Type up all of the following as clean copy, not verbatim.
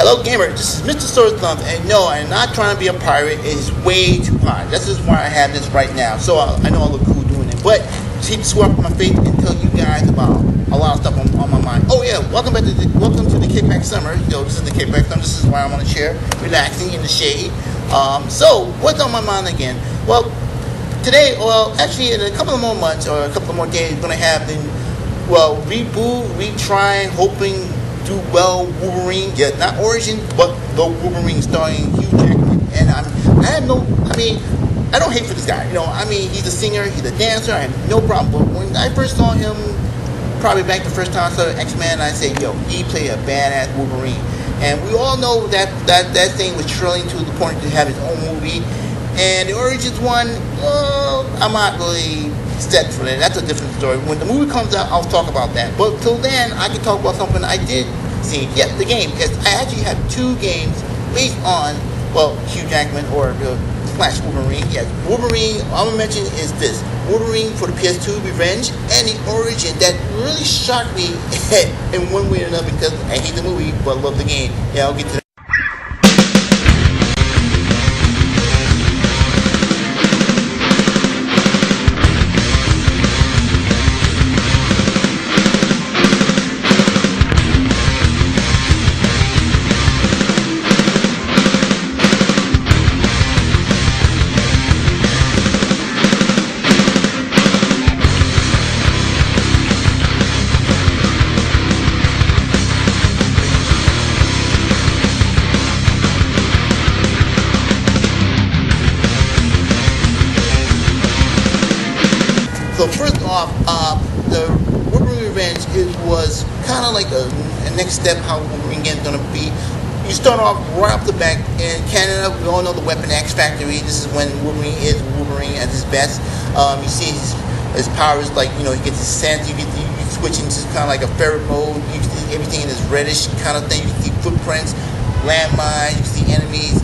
Hello gamers, this is Mr. Sword Thumb, and no, I'm not trying to be a pirate. It is way too hot. This is why I have this right now. So I know I look cool doing it, but to swap my face and tell you guys about a lot of stuff on my mind. Oh yeah, welcome to the kickback summer. This is the kickback summer. This is why I'm on a chair, relaxing in the shade. So what's on my mind again? Well, today, actually in a couple of more months or a couple of more days, we're gonna have the reboot, retry, hoping do well Wolverine. Yeah, not Origin, but the Wolverine starring Hugh Jackman. And I don't hate for this guy. He's a singer, he's a dancer. I have no problem. But when I first saw him, probably back the first time I saw X-Men, I said, he played a badass Wolverine. And we all know that thing was trilling to the point to have his own movie. And the Origins one, I'm not really set for that. That's a different story. When the movie comes out, I'll talk about that. But till then, I can talk about something I did see. Yes, the game. Because I actually have two games based on, Hugh Jackman or Flash Wolverine. Yes, Wolverine, I'm going to mention is this. Wolverine for the PS2, Revenge, and the Origin that really shocked me in one way or another because I hate the movie, but love the game. Yeah, I'll get to that. So first off, the Wolverine Revenge was kind of like a next step how Wolverine game is going to be. You start off right off the back in Canada. We all know the Weapon X Factory. This is when Wolverine is Wolverine at his best. You see his powers like he gets his sense. You switch into kind of like a ferret mode. You see everything in this reddish kind of thing. You see footprints, landmines. You see enemies.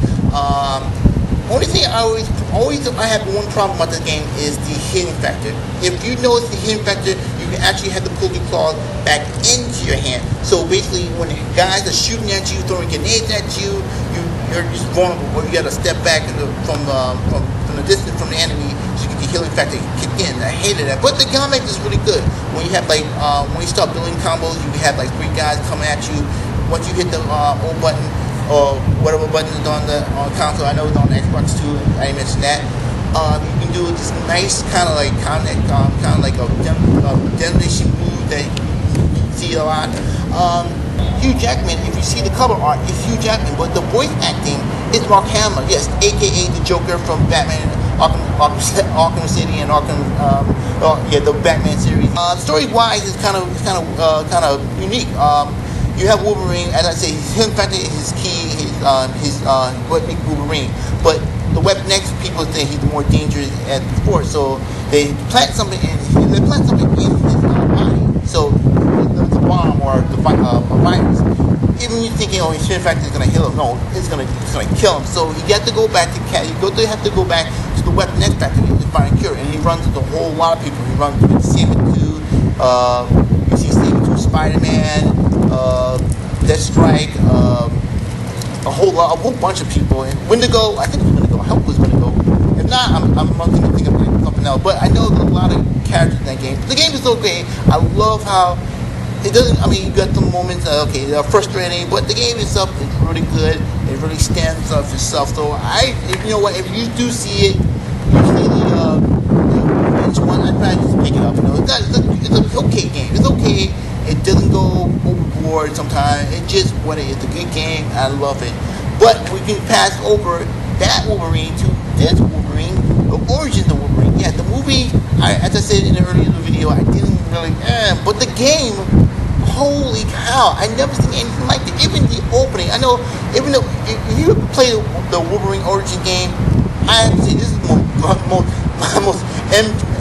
Only thing I have one problem about this game is the healing factor. If you notice the healing factor, you can actually have to pull your claws back into your hand. So basically, when the guys are shooting at you, throwing grenades at you, you're just vulnerable. Or you got to step back from the distance from the enemy so you get the healing factor kick in. I hated that, but the combat is really good. When you have when you start building combos, you can have 3 guys coming at you. Once you hit the O button, or whatever button is on the console. I know it's on Xbox too. I didn't mention that. You can do this nice kind of like a demolition move that you see a lot. Hugh Jackman, if you see the cover art, it's Hugh Jackman, but the voice acting is Mark Hamill. Yes, aka the Joker from Batman, Arkham City, and the Batman series. Story-wise, it's kind of unique. You have Wolverine, as I say, his healing factor is his key, what makes Wolverine. But the Weapon X people think he's more dangerous at the sport, so they plant something in his body. So the bomb or the virus. Even you thinking, his healing factor is going to heal him. No, it's going to kill him. So you have to go back to the Weapon X factory to find a cure, and he runs into a whole lot of people. He runs with Saber-Tooth, you see Saber-Tooth, Spider-Man, Deathstrike, a whole bunch of people, and Wendigo. I think it was Wendigo. I hope it was Wendigo. If not, I'm going to think of something else. But I know there's a lot of characters in that game. The game is okay. I love how it doesn't. You got some moments they're frustrating, but the game itself is really good. It really stands up itself. So if you do see it, you see the Revenge one, I'd probably just pick it up. It's an okay game. It's okay. It doesn't go overboard sometimes. It's just what it is. It's a good game. I love it. But we can pass over that Wolverine to this Wolverine, the origins of Wolverine. Yeah, the movie, as I said in the earlier video, I didn't really, but the game, holy cow, I never seen anything like it. Even the opening, I know, even though if you play the Wolverine origin game, I have to say this is my most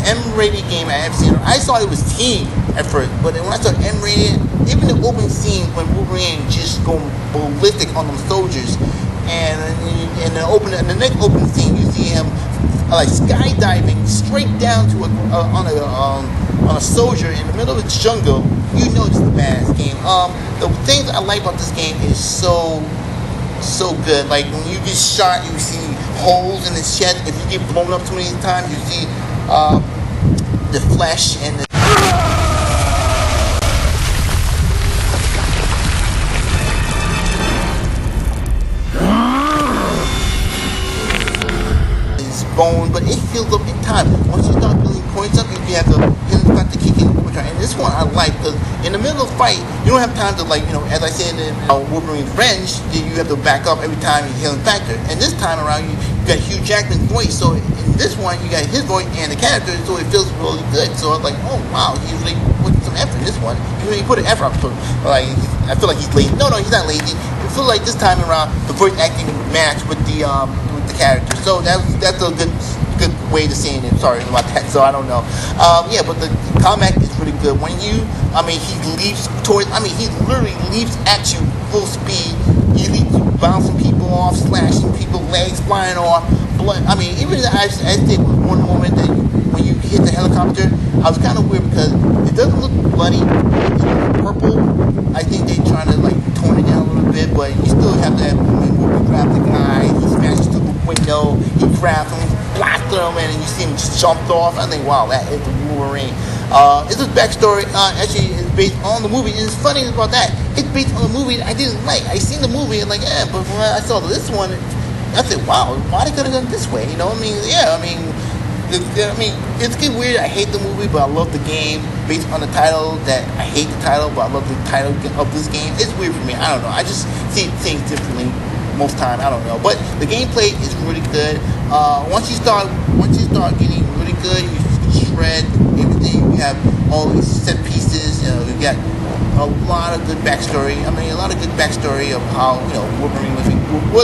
M-rated game I ever seen. I saw it was teen at first, but then when I saw M-rated, even the opening scene when Wolverine just going ballistic on them soldiers, and in the next opening scene you see him skydiving straight down to on a soldier in the middle of the jungle. You know this is a badass game. The things I like about this game is so so good. Like when you get shot, you see holes in his chest. If you get blown up too many times, you see the flesh and the bone, but it heals up in time. Once you start building points up, you have to healing factor kick in overtime. And this one I like because in the middle of the fight, you don't have time to, like, you know, as I said in Wolverine's Revenge, you have to back up every time you healing factor. And this time around, you got Hugh Jackman's voice. So in this one, you got his voice and the character, so it feels really good. So I was like, oh wow, he's really putting some effort in this one. He really put an effort up. So like, I feel like he's lazy. No, he's not lazy. I feel like this time around, the voice acting match with the character. So that's a good way to say it. Sorry about that. So I don't know. Yeah, but the combat is really good. When he leaps towards, he literally leaps at you full speed. He leaps bouncing people off, slashing people, legs flying off, blood. Even I think was one moment that when you hit the helicopter, I was kind of weird because it doesn't look bloody. It's purple. I think they're trying to like tone it down a little bit, but you still have that moment where you grab the guy, he smashes through the window, he grabs him, blasted him, and you see him just jumped off. I think, wow, that is the Wolverine. It's a backstory. Actually, it's based on the movie. And it's funny about that. It's based on the movie I didn't like. I seen the movie and like, but when I saw this one, I said, wow, why they could have done it this way? You know, it's getting weird. I hate the movie, but I love the game. Based on the title, that I hate the title, but I love the title of this game. It's weird for me. I don't know. I just see things differently most time. I don't know. But the gameplay is really good. Once you start getting really good, you shred everything. You have all these set pieces. You know, you got a lot of good backstory. A lot of good backstory of how, you know, Wolverine was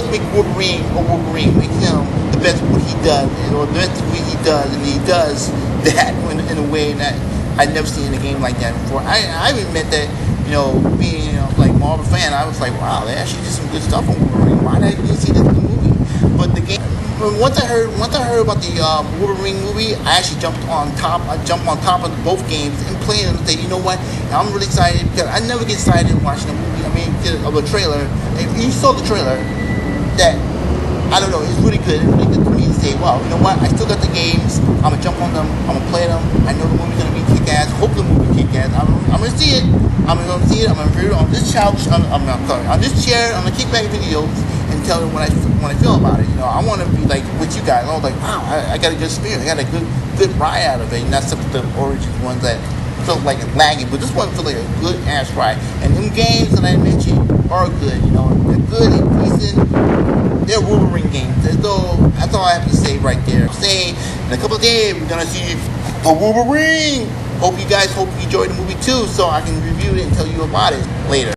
make Wolverine or Wolverine, make him the best what he does, or the best way he does, and he does that in a way that I'd never seen in a game like that before. I even admit that, you know, being like Marvel fan, I was like, wow, they actually did some good stuff on Wolverine. Why did I even see this in the movie? But the game. Once I heard about the Wolverine movie, I actually jumped on top of both games and played them and said, you know what, I'm really excited because I never get excited watching a movie. Of a trailer. If you saw the trailer, that I don't know, it's really good. It's really good to me to say, wow, you know what, I still got the games. I'm gonna jump on them. I'm gonna play them. I know the movie's gonna be kick-ass. Hope the movie kick-ass. I'm gonna see it. I'm gonna review it on this couch. On this chair. I'm gonna kick back videos and tell them what I feel about it. You know, I want to be like with you guys. I was like, wow, I got a good experience. I got a good ride out of it. And that's the Origins ones that felt like it's lagging, but this one felt like a good ass ride. And them games that I mentioned are good. You know, they're good and decent. They're Wolverine games. That's all I have to say right there. I'm saying in a couple of days we're gonna see the Wolverine. Hope you enjoyed the movie too, so I can review it and tell you about it later.